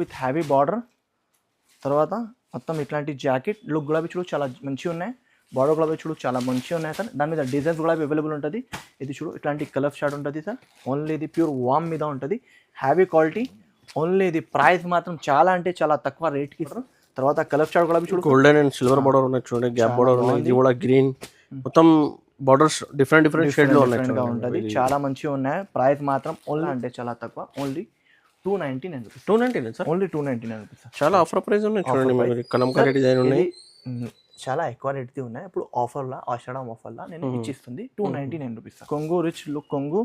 With హ్యావీ border. తర్వాత మొత్తం ఇట్లాంటి జాకెట్ లుక్ కూడా చూడు చాలా మంచిగా ఉన్నాయి. బార్డర్ కూడా చూడు చాలా మంచిగా ఉన్నాయి సార్. దాని మీద డిజైన్స్ కూడా అవైలబుల్ ఉంటుంది. ఇది చూడు ఇట్లాంటి కలర్ షార్ట్ ఉంటుంది సార్. ఓన్లీ ఇది ప్యూర్ వామ్ మీద ఉంటుంది. హ్యావీ క్వాలిటీ. ఓన్లీ ఇది ప్రైస్ మాత్రం చాలా అంటే చాలా తక్కువ రేట్కి ఇస్తారు. తర్వాత కలర్ షార్ట్ కూడా చూడు గోల్డెన్ అండ్ సిల్వర్ బార్డర్ ఉన్నాయి చూడండి. గ్యాప్ బార్డర్ ఉన్నాయి. ఇది కూడా గ్రీన్ మొత్తం బార్డర్స్ డిఫరెంట్ షేడ్ లో ఉన్నాయి. ఉంటుంది చాలా మంచిగా ఉన్నాయి. ప్రైస్ మాత్రం ఓన్లీ అంటే చాలా తక్కువ. Only 299 rupees. 299 sir. Only 299 rupees. చాలా ఆఫర్ ప్రైస్ ఉన్నాయి చూడండి. కలంకారీ డిజైన్ ఉన్నాయి. చాలా ఎక్కువ రేట్ది ఉన్నాయి. ఇప్పుడు ఆఫర్లా ఆషాఢం ఆఫర్లా నేను ఇచ్చిస్తుంది 299 రూపీస్. కొంగు రిచ్ లుక్ కొంగు.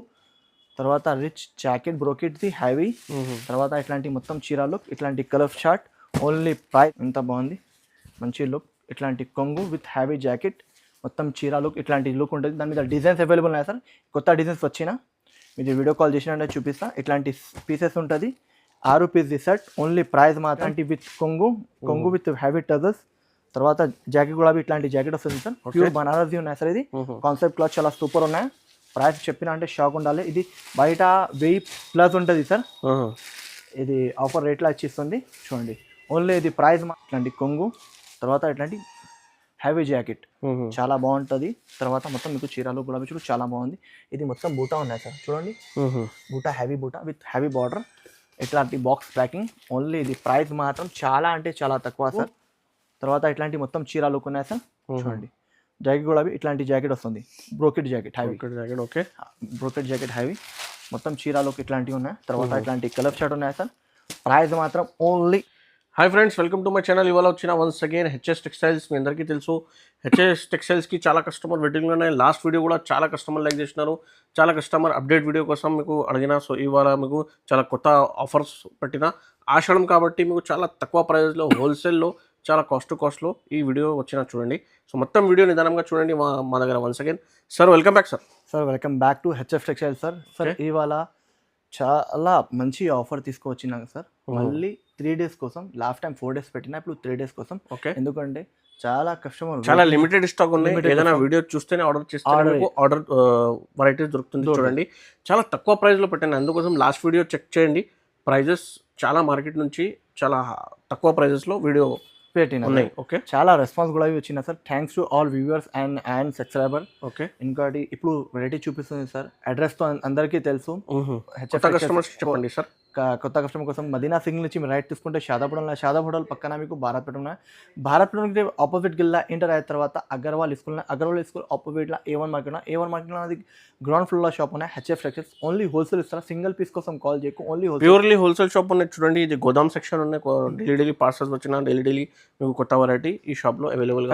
తర్వాత రిచ్ జాకెట్ బ్రోకెట్ది హ్యావీ. తర్వాత ఇట్లాంటి మొత్తం చీరాలు ఇట్లాంటి కలర్ షార్ట్. ఓన్లీ ప్రైస్ ఎంత బాగుంది మంచి లుక్. ఇట్లాంటి కొంగు విత్ హ్యావీ జాకెట్ మొత్తం చీర లుక్ ఇట్లాంటి లుక్ ఉంటుంది. దాని మీద డిజైన్స్ అవైలబుల్ ఉన్నాయి సార్. కొత్త డిజైన్స్ వచ్చినా మీరు వీడియో కాల్ చేసినట్టు చూపిస్తా. ఇట్లాంటి పీసెస్ ఉంటుంది. 6 పీస్ సెట్. ఓన్లీ ప్రైస్ మాత్రం విత్ కొంగు విత్ హ్యావీ టజల్స్. తర్వాత జాకెట్ కూడా ఇట్లాంటి జాకెట్ వస్తుంది సార్. ప్యూర్ బనారస్ది ఉన్నాయి సార్. ఇది కాన్సెప్ట్ క్లాత్ చాలా సూపర్ ఉన్నాయి. ప్రైస్ చెప్పిన అంటే షాక్ ఉండాలి. ఇది బయట 1000+ ఉంటుంది సార్. ఇది ఆఫర్ రేట్లో ఇచ్చిస్తుంది చూడండి. ఓన్లీ ఇది ప్రైస్ ఇట్లాంటి కొంగు. తర్వాత ఇట్లాంటి హ్యావీ జాకెట్ చాలా బాగుంటుంది. తర్వాత మొత్తం మీకు చీరలు గులాబీ చూడు చాలా బాగుంది. ఇది మొత్తం బూటా ఉన్నాయి సార్ చూడండి. బూటా హ్యావీ బూటా విత్ హ్యావీ బార్డర్. ఇట్లాంటి బాక్స్ ప్యాకింగ్. ఓన్లీ ఇది ప్రైస్ మాత్రం చాలా అంటే చాలా తక్కువ సార్. తర్వాత ఇట్లాంటి మొత్తం చీరలు ఉన్నాయి సార్ చూడండి. జాకెట్ గులాబీ ఇట్లాంటి జాకెట్ వస్తుంది. Brocade jacket heavy jacket. Okay brocade jacket heavy మొత్తం చీరలోకి ఇట్లాంటివి ఉన్నాయి. తర్వాత ఇట్లాంటి కలర్ షర్ట్ ఉన్నాయి సార్. ప్రైస్ మాత్రం only. Hi friends, welcome to my channel. ఇవాళ వచ్చిన వన్స్ అగైన్ హెచ్ఎస్ టెక్స్టైల్స్. మీ అందరికీ తెలుసు హెచ్ఎస్ టెక్స్టైల్స్కి చాలా కస్టమర్ వెయిటింగ్లో ఉన్నాయి. లాస్ట్ వీడియో కూడా చాలా కస్టమర్ లైక్ చేసినారు. చాలా కస్టమర్ అప్డేట్ వీడియో కోసం మీకు అడిగిన. సో ఇవాళ మీకు చాలా కొత్త ఆఫర్స్ పెట్టిన ఆషాఢం కాబట్టి మీకు చాలా తక్కువ ప్రైస్లో హోల్సేల్లో చాలా కాస్ట్లో ఈ వీడియో వచ్చిన చూడండి. సో మొత్తం వీడియో నిదానంగా చూడండి మా దగ్గర. Once again sir welcome back sir. Sir welcome back to HF textiles sir. Sir ఇవాళ చాలా మంచి ఆఫర్ తీసుకువచ్చినాక సార్. మళ్ళీ 3 days కోసం. లాస్ట్ టైం 4 days పెట్టినా ఇప్పుడు 3 days కోసం. ఓకే ఎందుకంటే చాలా కస్టమర్ చాలా లిమిటెడ్ స్టాక్ ఉన్నాయి. ఏదైనా వీడియో చూస్తేనే ఆర్డర్ చేస్తే ఆర్డర్ వెరైటీస్ దొరుకుతుంది చూడండి. చాలా తక్కువ ప్రైస్లో పెట్టాను. అందుకోసం లాస్ట్ వీడియో చెక్ చేయండి. ప్రైజెస్ చాలా మార్కెట్ నుంచి చాలా తక్కువ ప్రైజెస్లో వీడియో పెట్టిన ఉన్నాయి. ఓకే చాలా రెస్పాన్స్ కూడా వచ్చినా sir. Thanks to all viewers and subscriber. Okay ఇంకోటి ఇప్పుడు వెరైటీ చూపిస్తుంది సార్. అడ్రస్తో అందరికీ తెలుసు. కస్టమర్స్ చెప్పండి సార్. కొత్త కస్టమర్ కోసం మదీనా సింగిల్ నుంచి మీరు రైట్ తీసుకుంటే షాదాపురం హోటల్ పక్కన మీకు భారతపేట ఉన్నాయి. భారతపేటకి ఆపోజిట్ గిల్లా ఎంటర్ అయిన తర్వాత అగర్వాల్ స్కూల్ ఆపోజిట్లో A1 మార్కెట్లో అది గ్రౌండ్ ఫ్లోర్లో షాప్ ఉన్నాయి. HF textiles. ఓన్లీ హోల్సేల్ ఇస్తారు. సింగిల్ పీస్ కోసం కాల్ చేయకు. ఓన్లీ ప్యూర్లీ హోల్సేల్ షాప్ ఉన్నాయి చూడండి. ఇది గోదాం సెక్షన్ ఉన్నాయి. డైలీ పార్సల్స్ వచ్చిన డైలీ మీకు కొత్త వెరైటీ ఈ షాప్లో అవైలబుల్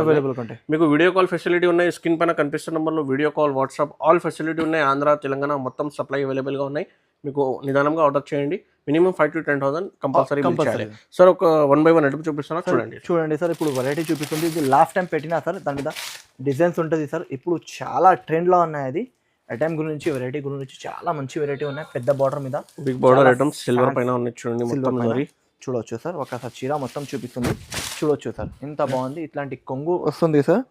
ఉంటాయి. మీకు వీడియో కాల్ ఫెసిలిటీ ఉన్నాయి. స్క్రీన్ పైన కనిపిస్తున్న నెంబర్లో video call, WhatsApp all facility ఉన్నాయి. ఆంధ్ర, తెలంగాణ మొత్తం సప్లై అవైలబుల్గా ఉన్నాయి. మీకు నిదానంగా ఆర్డర్ చేయండి. Minimum 5,000 to 10,000 compulsory sir. ఒక 1 by 1 అడుగు చూపిస్తున్నా చూడండి సార్. ఇప్పుడు వెరైటీ చూపిస్తుంది. ఇది లాస్ట్ టైం పెట్టినా సార్. దాని మీద డిజైన్స్ ఉంటుంది సార్. ఇప్పుడు చాలా ట్రెండ్లో ఉన్నాయి. అది ఐటమ్ గురించి వెరైటీ గురించి చాలా మంచి వెరైటీ ఉన్నాయి. పెద్ద బార్డర్ మీద బిగ్ బార్డర్ ఐటమ్స్ సిల్వర్ పైన ఉన్నాయి చూడండి. చూడవచ్చు సార్. ఒకసారి చీర మొత్తం చూపిస్తుంది చూడవచ్చు సార్. ఎంత బాగుంది. ఇట్లాంటి కొంగు వస్తుంది సార్.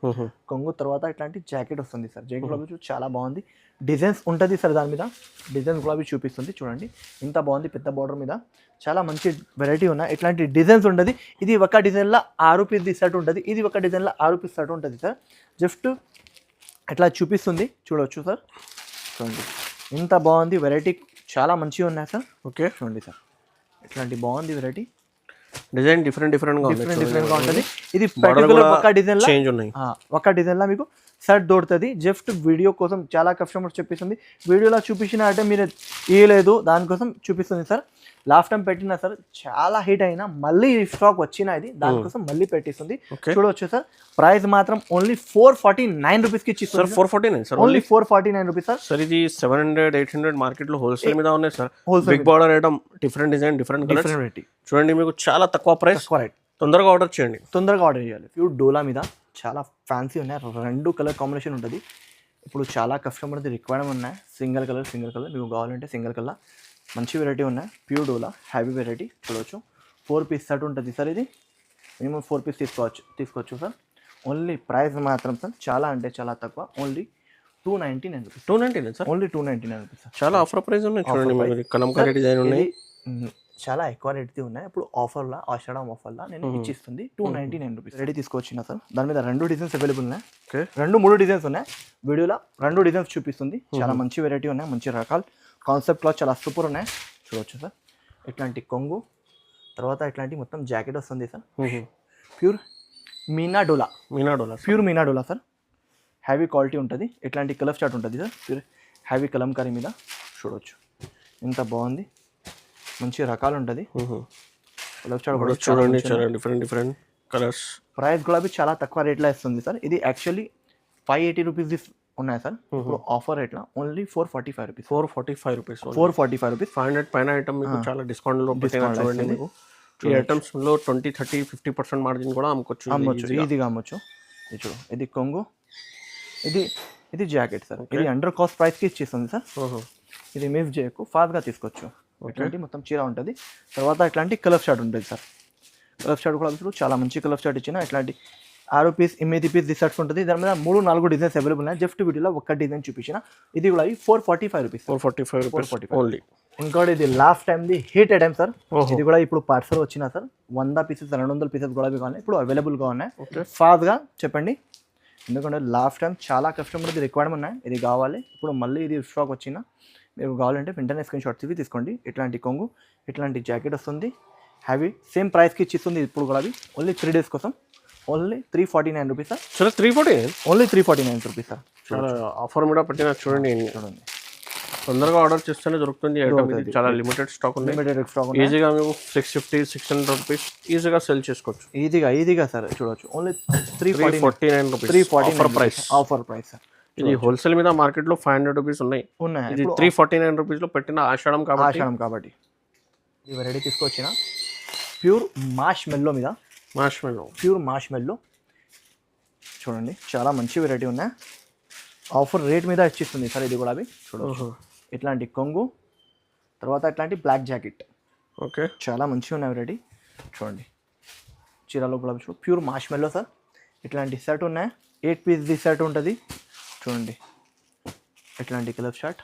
కొంగు తర్వాత ఇట్లాంటి జాకెట్ వస్తుంది సార్. జాకెట్ కూడా చాలా బాగుంది. డిజైన్స్ ఉంటుంది సార్. దాని మీద డిజైన్స్ కూడా చూపిస్తుంది చూడండి. ఇంత బాగుంది. పెద్ద బార్డర్ మీద చాలా మంచి వెరైటీ ఉన్నాయి. ఇట్లాంటి డిజైన్స్ ఉంటుంది. ఇది ఒక డిజైన్లో 6 పీస్ సెట్ ఉంటుంది. ఇది ఒక డిజైన్లో 6 పీస్ సెట్ ఉంటుంది సార్. జస్ట్ ఇట్లా చూపిస్తుంది చూడవచ్చు సార్. చూడండి ఇంత బాగుంది. వెరైటీ చాలా మంచిగా ఉన్నాయి సార్. ఓకే చూడండి సార్. ఇట్లాంటి బాగుంది వెరైటీ. డిజైన్ డిఫరెంట్గా ఉంటుంది. ఇది పర్టికులర్ ఒక డిజైన్ చేంజ్ ఉన్నాయి. ఒక డిజైన్లో మీకు సెట్ దొరుకుతుంది. జస్ట్ వీడియో కోసం చాలా కస్టమర్స్ చూపిస్తుంది. వీడియోలో చూపించిన ఐటమ్ మీరు ఇవ్వలేదు దానికోసం చూపిస్తుంది సార్. లాస్ట్ టైం పెట్టినా సార్ చాలా హిట్ అయినా మళ్ళీ స్టాక్ వచ్చిన ఇది దానికోసం మళ్ళీ పెట్టిస్తుంది చూడవచ్చు సార్. ప్రైస్ మాత్రం ఓన్లీ 449 రూపీస్కి ఇచ్చి sir. 449 sir. Only 449 rupees sir. Sir ఇది 700-800 మార్కెట్లో హోల్సేల్ మీద ఉన్నాయి sir. Big border item different design different variety చూడండి. మీకు చాలా తక్కువ ప్రైస్. తొందరగా ఆర్డర్ చేయండి. చేయాలి. ప్యూర్ డోలా మీద చాలా ఫ్యాన్సీ ఉన్నాయి. 2 కలర్ కాంబినేషన్ ఉంటుంది. ఇప్పుడు చాలా కస్టమర్ది రిక్వైర్మెంట్ ఉన్నాయి. సింగిల్ కలర్ మీకు కావాలంటే సింగిల్ కలర్ మంచి వెరైటీ ఉన్నాయి. ప్యూర్ డోలా హ్యావీ వెరైటీ చూడవచ్చు. 4 పీస్ సెట్ ఉంటుంది సార్. ఇది మినిమం 4 పీస్ తీసుకోవచ్చు సార్. ఓన్లీ ప్రైస్ మాత్రం సార్ చాలా అంటే చాలా తక్కువ. Only 299 rupees. 299 sir. Only 299 rupees sir. చాలా ఆఫర్ ప్రైస్ ఉన్నాయి చూడండి. కలంకారీ డిజైన్ ఉన్నాయి. చాలా ఎక్కువ రేట్ది ఉన్నాయి. ఇప్పుడు ఆఫర్లా ఆషాఢం ఆఫర్లా నేను ఇచ్చిస్తుంది 299 రూపీస్. రెడీ తీసుకొచ్చిన సార్. దాని మీద 2 డిజైన్స్ అవైలబుల్ ఉన్నాయి. ఓకే 3 డిజైన్స్ ఉన్నాయి. వీడియోలో 2 డిజైన్స్ చూపిస్తుంది. చాలా మంచి వెరైటీ ఉన్నాయి, మంచి రకాలు. కాన్సెప్ట్ క్లాత్ చాలా సూపర్ ఉన్నాయి, చూడవచ్చు సార్. ఇట్లాంటి కొంగు, తర్వాత ఇట్లాంటి మొత్తం జాకెట్ వస్తుంది సార్. ప్యూర్ మీనా డోలా ప్యూర్ మీనా డోలా సార్. హ్యావీ క్వాలిటీ ఉంటుంది. ఇట్లాంటి కలర్ చార్ట్ ఉంటుంది సార్. ప్యూర్ హ్యావీ కలంకారీ మీద చూడవచ్చు. ఎంత బాగుంది, మంచి రకాలు ఉంటుంది. కలర్ చార్ట్ కూడా చూడండి, చాలా డిఫరెంట్ కలర్స్. ప్రైస్ కూడా చాలా తక్కువ రేట్లో ఇస్తుంది సార్. ఇది యాక్చువల్లీ 580 రూపీస్ ఉన్నాయి సార్. ఇప్పుడు ఆఫర్ రేట్లో ఓన్లీ 445 రూపీస్. 445 rupees 445 rupees. 500 పైన ఐటమ్ మీకు చాలా డిస్కౌంట్లో చూడండి. మీకు ఈ ఐటమ్స్లో 20, 30, 50% మార్జిన్ కూడా అమ్మొచ్చు, ఈజీగా అమ్మొచ్చు. ఇది చూడు, ఇది కొంగు, ఇది జాకెట్ సార్. ఇది అండర్ కాస్ట్ ప్రైస్కి ఇచ్చేస్తుంది సార్. ఇది మిస్ చేయకు, ఫాస్ట్గా తీసుకోవచ్చు. ఇట్లాంటి మొత్తం చీర ఉంటుంది. తర్వాత ఇట్లాంటి కలర్ షార్ట్ ఉంటుంది సార్. కలర్ షార్ట్ కూడా ఇప్పుడు చాలా మంచి కలర్ షార్ట్ ఇచ్చిన. ఇట్లాంటి 6 పీస్ 8 పీస్ డిసర్ట్స్ ఉంటుంది. దాని మీద 3-4 డిజైన్స్ అవైలబుల్ ఉన్నాయి. జస్ట్ వీడియోలో ఒక డిజైన్ చూపించిన. ఇది కూడా 445 రూపీస్. 445 ఓన్లీ. ఇంకోటి ఇది లాస్ట్ టైంది హిట్ ఐటమ్ సార్. ఇది కూడా ఇప్పుడు పార్సల్ వచ్చిన సార్. 100 పీసెస్ 200 పీసెస్ కూడా కావాలి, ఇప్పుడు అవైలబుల్గా ఉన్నాయి. ఫాస్ట్గా చెప్పండి, ఎందుకంటే లాస్ట్ టైం చాలా కస్టమర్ ఇది రిక్వైర్మెంట్ ఉన్నాయి. ఇది కావాలి, ఇప్పుడు మళ్ళీ ఇది స్టాక్ వచ్చిన. మీకు కావాలంటే వెంటనే స్క్రీన్ షాట్ తీసి తీసుకోండి. ఇట్లాంటి కొంగు, ఇట్లాంటి జాకెట్ వస్తుంది. హ్యావీ సేమ్ ప్రైస్కి ఇచ్చిస్తుంది. ఇప్పుడు కూడా అవి ఓన్లీ 3 డేస్ కోసం ఓన్లీ 349 రూపీస్ సార్. సరే 349 ఓన్లీ 349 రూపీస్ సార్. చాలా ఆఫర్ మీద పెట్టిన చూడండి. తొందరగా ఆర్డర్ చేస్తేనే దొరుకుతుంది. ఇది చాలా లిమిటెడ్ స్టాక్ ఉంది. ఈజీగా మీకు 650-600 రూపీస్ ఈజీగా సెల్ చేసుకోవచ్చు. ఈజీగా సార్ చూడవచ్చు. Only 349 rupees offer price sir. ఇది హోల్సేల్ మీద మార్కెట్లో 500 రూపీస్ ఉన్నాయి. ఇది 349 రూపీస్లో పెట్టిన ఆషాఢం కాబట్టి ఈ వెరైటీ తీసుకొచ్చిన ప్యూర్ మాష్ మెల్లో మీద. ప్యూర్ మాష్ మెల్లో చూడండి, చాలా మంచి వెరైటీ ఉన్నాయి. ఆఫర్ రేట్ మీద ఇచ్చిస్తుంది సార్. ఇది కూడా అవి చూడవచ్చు. ఇట్లాంటి కొంగు, తర్వాత ఇట్లాంటి బ్లాక్ జాకెట్. ఓకే, చాలా మంచిగా ఉన్నాయి వెరైటీ. చూడండి, చీరలో కూడా చూడు, ప్యూర్ మాష్ మెల్లో సార్. ఇట్లాంటి షర్ట్ ఉన్నాయి. 8 పీస్ షర్ట్ ఉంటుంది. చూడండి, ఇట్లాంటి కలర్ షర్ట్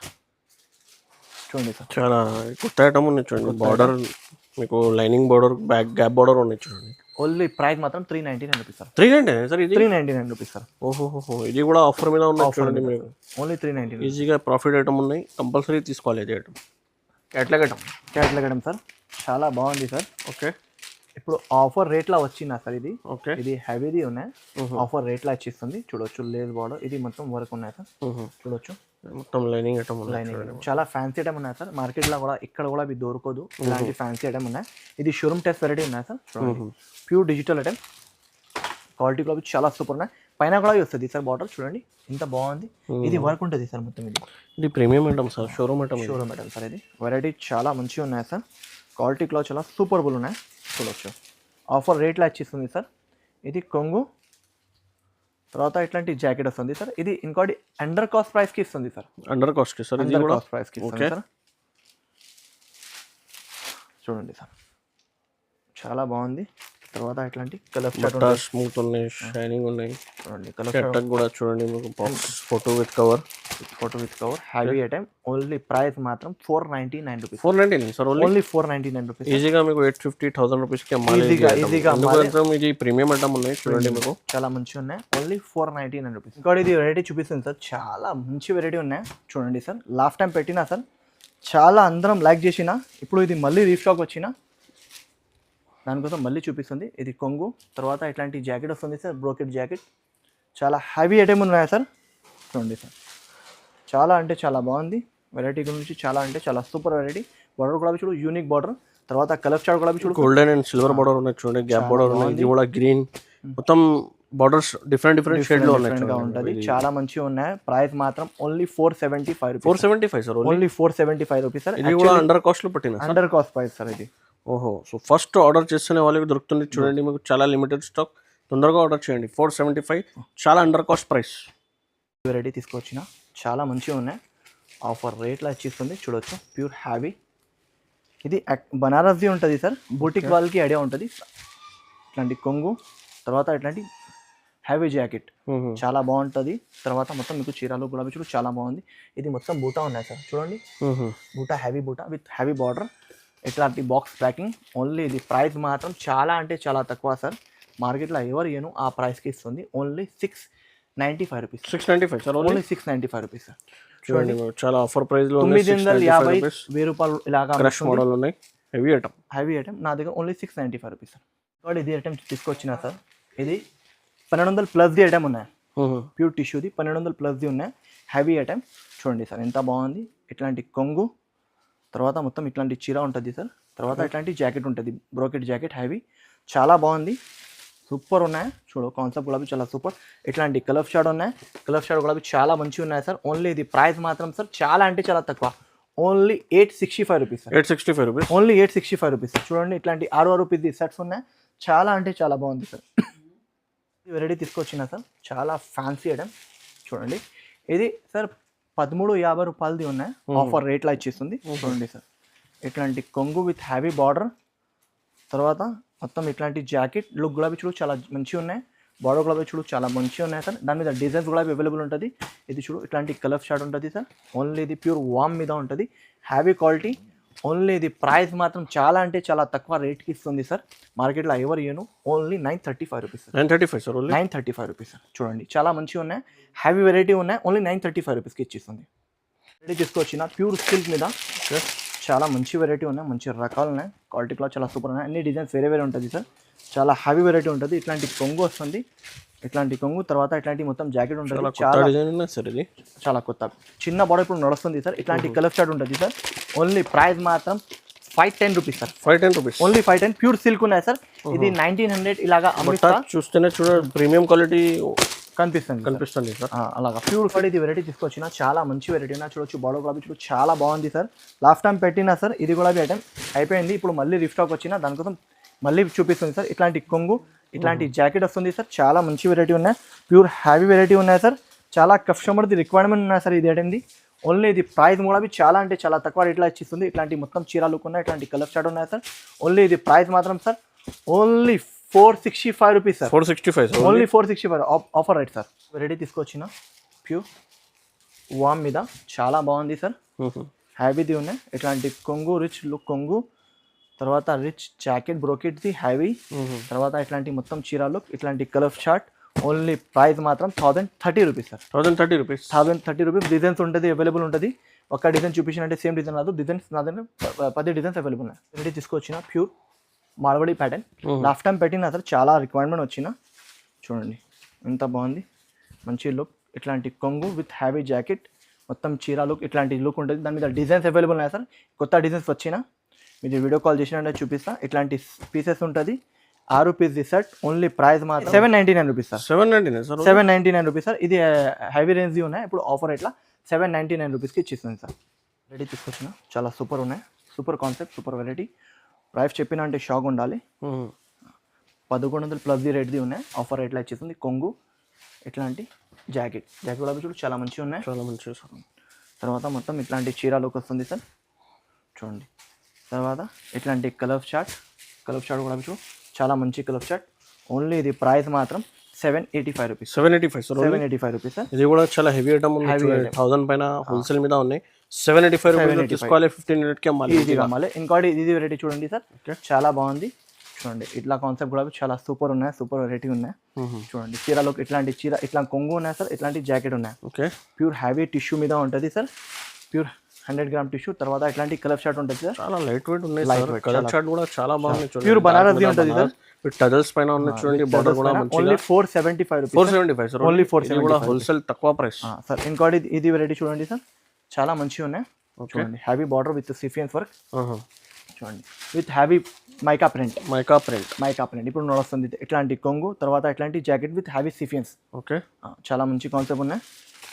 చూడండి సార్. చాలా కొత్త ఐటమ్ ఉన్నాయి చూడండి. బార్డర్ మీకు lining border, back gap border ఉన్నాయి చూడండి. ఓన్లీ ప్రైస్ మాత్రం 399 రూపీస్ సార్. 399 సార్. ఇది 399 రూపీస్ సార్. ఓహో, ఇది కూడా ఆఫర్ మీద ఉన్నాయి చూడండి. మీకు ఓన్లీ 399. ఈజీగా ప్రాఫిట్ ఐటమ్ ఉన్నాయి. కంపల్సరీ తీసుకోవాలి ఇది ఐటమ్. Catalogue item sir. చాలా బాగుంది సార్. ఓకే, ఇప్పుడు ఆఫర్ రేట్లో వచ్చిందా సార్ ఇది. ఓకే, ఇది హెవీది ఉన్నాయి. ఆఫర్ రేట్లో ఇచ్చిస్తుంది. చూడొచ్చు, లేస్ బార్డర్, ఇది మొత్తం వర్క్ ఉన్నాయి సార్. చూడొచ్చు, మొత్తం లైనింగ్ ఐటమ్ చాలా ఫ్యాన్సీ ఐటమ్ ఉన్నాయి సార్. మార్కెట్లో కూడా ఇక్కడ కూడా అవి దొరకదు. ఇలాంటి ఫ్యాన్సీ ఐటమ్ ఉన్నాయి. ఇది షోరూమ్ టెస్ట్ వెరైటీ ఉన్నాయి sir. Pure digital item. Quality కూడా చాలా సూపర్ ఉన్నాయి. పైన కూడా వస్తుంది సార్ బార్డర్. చూడండి ఎంత బాగుంది. ఇది వర్క్ ఉంటుంది సార్ మొత్తం. ఇది premium item sir. Showroom item sir. ఇది వెరైటీ చాలా మంచిగా ఉన్నాయి సార్. క్వాలిటీ క్లాత్ చాలా సూపర్బుల్ ఉన్నాయి. చూడవచ్చు, ఆఫర్ రేట్లో ఇచ్చిస్తుంది సార్. ఇది కొంగు, తర్వాత ఇట్లాంటి జాకెట్ వస్తుంది సార్. ఇది ఇంకోటి అండర్ కాస్ట్ ప్రైస్కి ఇస్తుంది సార్. Under cost sir. ఇది కూడా కాస్ట్ ప్రైస్కి ఇస్తుంది సార్. చూడండి సార్, చాలా బాగుంది. తర్వాత ఇట్లాంటి కలర్ చార్ట్ స్మూత్ ఉన్నాయి, షైనింగ్ ఉన్నాయి. చూడండి, కలర్ కూడా చూడండి. మీకు box photo with cover heavy item. Only price మాత్రం 499 రూపీస్. 499 సార్. Only 499 rupees. ఈజీగా మీకు 850,000 రూపీస్కి అమ్మాలి. ఈజీగా ఇది ప్రీమియం ఐటమ్ ఉన్నాయి చూడండి. మీకు చాలా మంచిగా ఉన్నాయి. Only 499 rupees. ఇంకోటి ఇది వెరైటీ చూపిస్తుంది సార్. చాలా మంచి వెరైటీ ఉన్నాయి చూడండి సార్. లాస్ట్ టైం పెట్టినా సార్, చాలా అందరం లైక్ చేసిన. ఇప్పుడు ఇది మళ్ళీ రీస్టాక్ వచ్చిన, దానికోసం మళ్ళీ చూపిస్తుంది. ఇది కొంగు, తర్వాత ఇట్లాంటి జాకెట్ వస్తుంది సార్. Brocade jacket. చాలా హ్యావీ ఐటమ్ ఉన్నాయి సార్. చూడండి సార్, చాలా అంటే చాలా బాగుంది. వెరైటీ గురించి చాలా అంటే చాలా సూపర్ వెరైటీ. బార్డర్ కూడా చూడు, యూనిక్ బార్డర్. తర్వాత కలర్ చార్ట్ కూడా చూడు, గోల్డెన్ అండ్ సిల్వర్ బార్డర్ ఉన్నాయి చూడండి. గ్యాప్ బార్డర్ ఉన్నాయి. ఇది కూడా గ్రీన్. మొత్తం బార్డర్స్ డిఫరెంట్ షేడ్ లో ఉంటుంది. చాలా మంచిగా ఉన్నాయి. ప్రైస్ మాత్రం only 475 rupees. 475 sir. Only 475 rupees sir. ఇది కూడా అండర్ కాస్ట్ లో పెట్టిన అండర్ కాస్ట్ ప్రైస్ సార్ ఇది. ఓహో, సో ఫస్ట్ ఆర్డర్ చేస్తున్న వాళ్ళకి దొరుకుతుంది చూడండి. మీకు చాలా లిమిటెడ్ స్టాక్. తొందరగా ఆర్డర్ చేయండి. 475 చాలా అండర్ కాస్ట్ ప్రైస్. వెరైటీ తీసుకొచ్చిన చాలా మంచిగా ఉన్నాయి. ఆఫర్ రేట్లో ఇచ్చిస్తుంది. చూడొచ్చు, ప్యూర్ హ్యావీ. ఇది బనారస్ది ఉంటుంది సార్. బూటిక్ వాళ్ళకి ఐడియా ఉంటుంది. ఇట్లాంటి కొంగు, తర్వాత ఇట్లాంటి హ్యావీ జాకెట్ చాలా బాగుంటుంది. తర్వాత మొత్తం మీకు చీరలు గులాబీ చూడు, చాలా బాగుంది. ఇది మొత్తం బూటా ఉన్నాయి సార్. చూడండి, బూటా హ్యావీ బూటా విత్ హ్యావీ బార్డర్. ఇట్లాంటి బాక్స్ ప్యాకింగ్. ఓన్లీ ఇది ప్రైస్ మాత్రం చాలా అంటే చాలా తక్కువ సార్. మార్కెట్లో ఎవరు ఏను ఆ ప్రైస్కి ఇస్తుంది. Only 695 rupees. 695 sir. Only 695 rupees sir. చూడండి చాలా ఆఫర్ ప్రైస్ లో 950 1000 రూపాయలు ఇలాగా క్రష్ మోడల్ ఉన్నాయి. హెవీ ఐటమ్ నా దగ్గర ఓన్లీ 695 రూపీస్ సార్. కాబట్టి ఇది ఐటమ్ తీసుకొచ్చిన సార్. ఇది 1200 ప్లస్ది ఐటమ్ ఉన్నాయి. ప్యూర్ టిష్యూది 1200 ప్లస్ది ఉన్నాయి. హెవీ ఐటమ్ చూడండి సార్ ఎంత బాగుంది. ఇట్లాంటి కొంగు, తర్వాత మొత్తం ఇట్లాంటి చీర ఉంటుంది సార్. తర్వాత ఇట్లాంటి జాకెట్ ఉంటుంది, బ్రోకెట్ జాకెట్ హెవీ, చాలా బాగుంది. సూపర్ ఉన్నాయి. చూడు కాన్సెప్ట్ కూడా చాలా సూపర్. ఇట్లాంటి కలర్ షాడ్ ఉన్నాయి. కలర్ షాడ్ కూడా చాలా మంచిగా ఉన్నాయి సార్. ఓన్లీ ఇది ప్రైస్ మాత్రం సార్ చాలా అంటే చాలా తక్కువ. Only 865 rupees sir. 865 rupees. Only 865 rupees. చూడండి ఇట్లాంటి 6 రూపీస్ సెట్స్ ఉన్నాయి. చాలా అంటే చాలా బాగుంది సార్. వెరైటీ తీసుకొచ్చిన సార్. చాలా ఫ్యాన్సీ ఐటమ్ చూడండి. ఇది సార్ 1350 రూపాయలది ఉన్నాయి. ఆఫర్ రేట్లో ఇచ్చేస్తుంది. చూడండి సార్ ఇట్లాంటి కొంగు విత్ హ్యావీ బార్డర్, తర్వాత మొత్తం ఇట్లాంటి జాకెట్ లుక్ కూడా చూడు చాలా మంచిగా ఉన్నాయి. బార్డర్ కూడా చూడు చాలా మంచిగా ఉన్నాయి సార్. దాని మీద డిజైన్స్ కూడా అవైలబుల్ ఉంటుంది. ఇది చూడు ఇట్లాంటి కలర్ షార్ట్ ఉంటుంది సార్. ఓన్లీ ఇది ప్యూర్ వామ్ మీద ఉంటుంది. హ్యావీ క్వాలిటీ. ఓన్లీ ఇది ప్రైస్ మాత్రం చాలా అంటే చాలా తక్కువ రేట్కి ఇస్తుంది సార్. మార్కెట్లో ఎవరు ఇయ్యను. Only 935 rupees sir. 935 sir. 935 rupees sir. చూడండి చాలా మంచిగా ఉన్నాయి. హ్యావీ వెరైటీ ఉన్నాయి. ఓన్లీ 935 రూపీస్కి ఇచ్చేస్తుంది. వెరైటీ తీసుకొచ్చిన ప్యూర్ సిల్క్ మీద చాలా మంచి వెరైటీ ఉన్నాయి. మంచి రకాలు ఉన్నాయి. క్వాలిటీ కూడా చాలా సూపర్ ఉన్నాయి. అన్ని డిజైన్స్ వేరే వేరే ఉంటుంది సార్. చాలా హ్యావీ వెరైటీ ఉంటుంది. ఇట్లాంటి కొంగు వస్తుంది. ఇట్లాంటి కొంగు, తర్వాత ఇట్లాంటి మొత్తం జాకెట్ ఉంటుంది. చాలా కొత్త చిన్న బార్డర్ ఇప్పుడు నడుస్తుంది సార్. ఇట్లాంటి కలర్ షార్ట్ ఉంటుంది సార్. ఓన్లీ ప్రైస్ మాత్రం 510 rupees sir. 510 rupees. Only 510. Pure silk ఉన్నాయి సార్. ఇది 1900 ఇలాగా చూస్తేనే చూడండి ప్రీమియం క్వాలిటీ కనిపిస్తుంది సార్. అలాగా ప్యూర్ క్వాలిటీ ఇది వెరైటీ తీసుకొచ్చిన చాలా మంచి వెరైటీ ఉన్నాయి. చూడొచ్చు బార్డర్ కూడా చూడు చాలా బాగుంది సార్. లాస్ట్ టైం పెట్టినా సార్. ఇది కూడా ఐటమ్ అయిపోయింది. ఇప్పుడు మళ్ళీ రీస్టాక్ వచ్చిన దానికోసం మళ్ళీ చూపిస్తుంది సార్. ఇట్లాంటి కొంగు, ఇట్లాంటి జాకెట్ వస్తుంది సార్. చాలా మంచి వెరైటీ ఉన్నాయి. ప్యూర్ హ్యావీ వెరైటీ ఉన్నాయి సార్. చాలా కస్టమర్ది రిక్వైర్మెంట్ ఉన్నాయి సార్. ఇది ఐటమ్ది ఓన్లీ ఇది ప్రైస్ కూడా చాలా అంటే చాలా తక్కువ రేట్లో ఇచ్చిస్తుంది. ఇట్లాంటి మొత్తం చీరాలు ఉన్నాయి. ఇట్లాంటి కలర్ స్టార్ట్ ఉన్నాయి సార్. ఓన్లీ ఇది ప్రైస్ మాత్రం sir only 465 rupees sir. 465 sir. Only 465 offer right sir. Variety తీసుకొచ్చిన ప్యూర్ వామ్ మీద చాలా బాగుంది సార్. హ్యావీది ఉన్నాయి. ఇట్లాంటి కొంగు, రిచ్ లుక్ కొంగు, తర్వాత రిచ్ జాకెట్ బ్రోకెట్ది హ్యావీ, తర్వాత ఇట్లాంటి మొత్తం చీరాలు, ఇట్లాంటి కలర్ షార్ట్. ఓన్లీ ప్రైస్ మాత్రం 1030 rupees sir. 1030 rupees. 1030 rupees. Designs ఉంటుంది, అవైలబుల్ ఉంటుంది. ఒక డిజైన్ చూపించినట్టే సేమ్ డిజైన్ రాదు. డిజైన్స్ నా దగ్గర 10 డిజైన్స్ అవైలబుల్ ఉన్నాయి. వెరైటీ తీసుకొచ్చిన pure Marwadi pattern. Last time పెట్టిన సార్ చాలా రిక్వైర్మెంట్ వచ్చిన. చూడండి ఎంత బాగుంది. మంచి లుక్. ఇట్లాంటి కొంగు విత్ హ్యావీ జాకెట్, మొత్తం చీర లుక్, ఇట్లాంటి లుక్ ఉంటుంది. దాని మీద డిజైన్స్ అవైలబుల్ ఉన్నాయి సార్. కొత్త డిజైన్స్ వచ్చిన మీరు వీడియో కాల్ చేసినట్టే చూపిస్తా. ఇట్లాంటి పీసెస్ ఉంటుంది. 6 పీస్ సెట్. ఓన్లీ ప్రైస్ మాత్రం 799 రూపీస్ సార్. 799 rupees sir. ఇది హెవీ రేంజ్ది ఉన్నాయి. ఇప్పుడు ఆఫర్ ఇట్లా 799 రూపీస్కి ఇచ్చిస్తుంది సార్. రెడీ తీసుకొచ్చిన చాలా సూపర్ ఉన్నాయి. Super concept, super variety. Price చెప్పిన అంటే షాక్ ఉండాలి. 1100 ప్లస్ది రేట్ది ఉన్నాయి. ఆఫర్ రేట్లో ఇచ్చేస్తుంది. కొంగు, ఇట్లాంటి జాకెట్ కూడా చూడు చాలా మంచిగా ఉన్నాయి. చాలా మంచిగా సార్. తర్వాత మొత్తం ఇట్లాంటి చీరలోకి వస్తుంది సార్. చూడండి. తర్వాత ఇట్లాంటి కలర్ షార్ట్ కూడా చూడు చాలా మంచి కలర్ షార్ట్. ఓన్లీ ఇది ప్రైస్ మాత్రం 785 రూపీస్. 785 rupees sir. ఇది కూడా చాలా హెవీ ఐటమ్ ఉంది. 1000 పైన హోల్సేల్ మీద ఉన్నాయి. 785 రూపీస్ తీసుకోవాలి. 1500కి అమ్మాలి. ఇంకోటి ఇది వెరైటీ చూడండి సార్. చాలా బాగుంది. చూడండి ఇట్లా కాన్సెప్ట్ కూడా చాలా సూపర్ ఉన్నాయి. సూపర్ వెరైటీ ఉన్నాయి. చూడండి చీరలో ఇట్లాంటి చీర, ఇట్లా కొంగు ఉన్నాయి సార్. ఇట్లాంటి జాకెట్ ఉన్నాయి. ఓకే. ప్యూర్ హ్యావీ టిష్యూ మీద ఉంటుంది సార్. Pure 100 gram tissue. తర్వాత ఇట్లాంటి కలర్ షార్ట్ ఉంటుంది సార్. చాలా లైట్ వెయిట్ ఉన్నాయి. కలర్ షార్ట్ కూడా చాలా బాగుంది. ప్యూర్ బనారస్ది ఉంటుంది సార్. టజల్స్ పైన ఉన్నాయి చూడండి. బార్డర్ కూడా మంచిగా. Only 475 rupees. 475 సార్. ఓన్లీ 475 కూడా హోల్సేల్ తక్కువ ప్రైస్ సార్. ఇంకోటి ఇది వెరైటీ చూడండి సార్. చాలా మంచిగా ఉన్నాయి. చూడండి హ్యావీ బార్డర్ విత్ సిఫియన్స్ వర్క్. చూడండి విత్ హ్యావీ మైకా ప్రింట్. ఇప్పుడు నడుస్తుంది. ఇట్లాంటి కొంగు, తర్వాత ఇట్లాంటి జాకెట్ విత్ హ్యావీ సిఫియన్స్. ఓకే. చాలా మంచి కాన్సెప్ట్ ఉన్నాయి.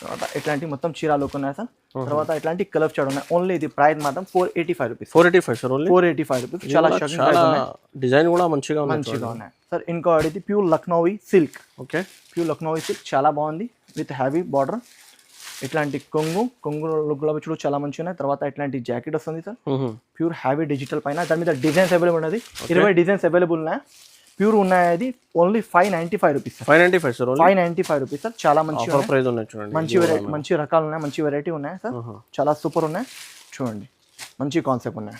తర్వాత ఇట్లాంటి మొత్తం చీరాలు ఉన్నాయి సార్. తర్వాత ఇట్లాంటి కలర్ షార్ట్ ఉన్నాయి. ఓన్లీ ఇది ప్రైస్ మాత్రం 485 రూపీస్. 485 సార్. Only 485 rupees. చాలా డిజైన్ కూడా మంచిగా ఉన్నాయి సార్. ఇంకోటి ఇది pure Lucknowi silk. Okay. Pure Lucknowi silk చాలా బాగుంది. విత్ హ్యావీ బార్డర్, ఇట్లాంటి కొంగు లుక్ చూడు చాలా మంచిగా ఉన్నాయి. తర్వాత ఇట్లాంటి జాకెట్ వస్తుంది సార్. ప్యూర్ హ్యావీ డిజిటల్ పైన. దాని మీద డిజైన్స్ అవైలబుల్ ఉన్నది. 20 డిజైన్స్ అవైలబుల్ ఉన్నాయి. ప్యూర్ ఉన్నాయి. అది only 595 rupees. 595 sir. 595 rupees sir. చాలా మంచి ప్రైస్ ఉన్నాయి చూడండి. మంచి వెరైటీ, మంచి రకాలు ఉన్నాయి. మంచి వెరైటీ ఉన్నాయి సార్. చాలా సూపర్ ఉన్నాయి. చూడండి మంచి కాన్సెప్ట్ ఉన్నాయి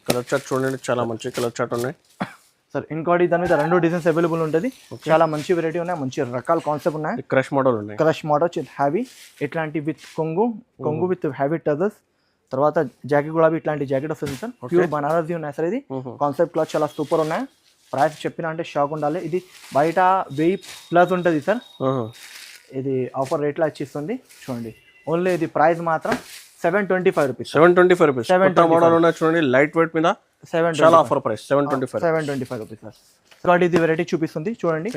కలర్ చార్ట్ చూడండి, చాలా మంచి కలర్ చార్ట్ ఉన్నాయి సార్. ఇంకోటి దాని మీద 2 డిజైన్స్ అవైలబుల్ ఉంటుంది. చాలా మంచి వెరైటీ ఉన్నాయి, మంచి రకాల కాన్సెప్ట్ ఉన్నాయి. క్రష్ మోడల్ ఉన్నాయి, క్రష్ మోడల్ హ్యావీ ఇట్లాంటి విత్ కొంగు విత్ హ్యావీ టజల్స్. తర్వాత జాకెట్ కూడా ఇట్లాంటి జాకెట్ వస్తుంది సార్. ప్యూర్ బనారసి ఉన్నాయి సార్. ఇది కాన్సెప్ట్ క్లాత్ చాలా సూపర్ ఉన్నాయి. ప్రైస్ చెప్పిన అంటే షాక్ ఉండాలి. ఇది బయట 1000+ ఉంటుంది సార్. ఇది ఆఫర్ రేట్లో ఇచ్చిస్తుంది చూడండి. ఓన్లీ ఇది ప్రైస్ మాత్రం 725 రూపీస్. 725 రూపీస్. మోడల్ ఉన్నాయి చూడండి, లైట్ వెయిట్ మీద చాలా ఆఫర్ ప్రైస్ 725 రూపీస్ సార్. కాబట్టి ఇది వెరైటీ చూపిస్తుంది చూడండి.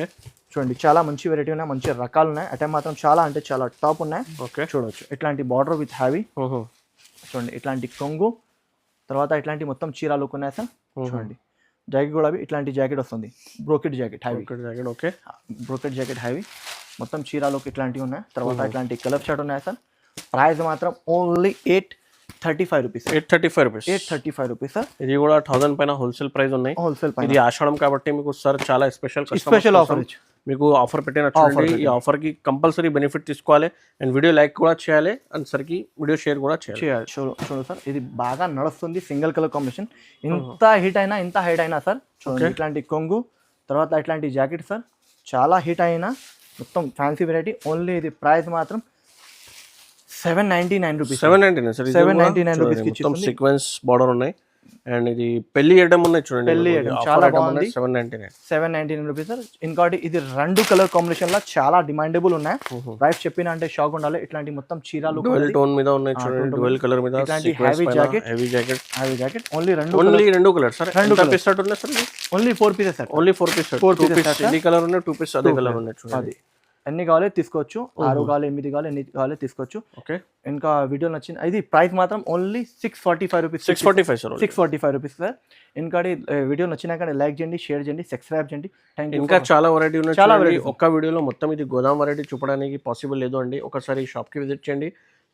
చూడండి చాలా మంచి వెరైటీ ఉన్నాయి, మంచి రకాలు ఉన్నాయి. అటే మాత్రం చాలా అంటే చాలా టాప్ ఉన్నాయి. ఓకే చూడవచ్చు ఇట్లాంటి బార్డర్ విత్ హ్యావీ. చూడండి ఇట్లాంటి కొంగు, తర్వాత ఇట్లాంటి మొత్తం చీర లుక్ ఉన్నాయి సార్. చూడండి జాకెట్ కూడా ఇట్లాంటి జాకెట్ వస్తుంది, brocade jacket heavy. Okay brocade jacket heavy మొత్తం చీర లుక్ ఇట్లాంటివి ఉన్నాయి. తర్వాత ఇట్లాంటి కలర్ షర్ట్ ఉన్నాయి సార్. ప్రైస్ మాత్రం ఓన్లీ 835 రూపీస్. 835 rupees sir. ఇది కూడా 1000 పైన హోల్సేల్ ప్రైస్ ఉన్నాయి. హోల్సేల్ ఇది ఆషాఢం కాబట్టి మీకు సార్ చాలా స్పెషల్ ఆఫర్ మీకు ఆఫర్ పెట్టిన చూడండి. ఈ ఆఫర్ కి కంపల్సరీ బెనిఫిట్ తీసుకోవాలి అండ్ వీడియో లైక్ కూడా చేయాలి అండ్ సరికి వీడియో షేర్ కూడా చేయాలి. చూడండి సార్, ఇది బాగా నడుస్తుంది. Single colour combination. ఇంత హిట్ అయినా సార్. చూడండి ఇట్లాంటి కొంగు, తర్వాత ఇట్లాంటి జాకెట్ సార్. చాలా హిట్ అయినా మొత్తం ఫ్యాన్సీ వెరైటీ. ఓన్లీ ఇది ప్రైస్ మాత్రం 799 రూపీస్. 799 రూపీస్. మొత్తం సీక్వెన్స్ బార్డర్ ఉన్నాయి అండ్ ఇది పెళ్లి ఐటమ్ ఉన్నాయి చూడండి. పెళ్లి ఐటమ్ చాలా బాగుంది. 799 రూపీస్ సార్. ఇంకోటి ఇది 2 కలర్ కాంబినేషన్ లో చాలా డిమాండబుల్ ఉన్నాయి. ప్రైస్ చెప్పిన అంటే షాక్ ఉండాలి. ఇట్లాంటి మొత్తం చీరలు డ్యువల్ టోన్ మీద ఉన్నాయి చూడండి, డ్యువల్ కలర్ మీద. ఇట్లాంటి heavy jacket only 2 colour sir. ఎంత పీస్ సెట్ ఉన్నాయి sir? Only 4 pieces sir. Only 4 piece. 4 piece ఇది కలర్ ఉన్నాయి, 2 పీస్ అదే కలర్ ఉన్నాయి చూడండి. ఎన్ని కావాలి తీసుకోవచ్చు, 6 కావాలి, 8 కావాలి, ఎన్ని కావాలి తీసుకోవచ్చు. ఓకే ఇంకా వీడియో నచ్చింది. ఇది ప్రైస్ మాత్రం ఓన్లీ 645 రూపీస్. 645 rupees sir. ఇంకా వీడియో నచ్చినాక లైక్ చేయండి, షేర్ చేయండి, సబ్స్క్రైబ్ చేయండి. ఇంకా చాలా వెరైటీ ఉన్నాయి. చాలా ఒక్క వీడియోలో మొత్తం ఇది గోదాం వెరైటీ చూపడానికి పాసిబుల్ లేదు అండి. ఒకసారి షాప్కి విజిట్ చేయండి,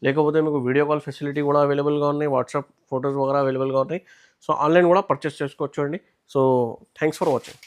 లేకపోతే మీకు వీడియో కాల్ ఫెసిలిటీ కూడా అవైలబుల్గా ఉన్నాయి, వాట్సాప్ ఫొటోస్ వగైరా అవైలబుల్గా ఉన్నాయి. సో ఆన్లైన్ కూడా పర్చేస్ చేసుకోవచ్చు అండి. So thanks for watching.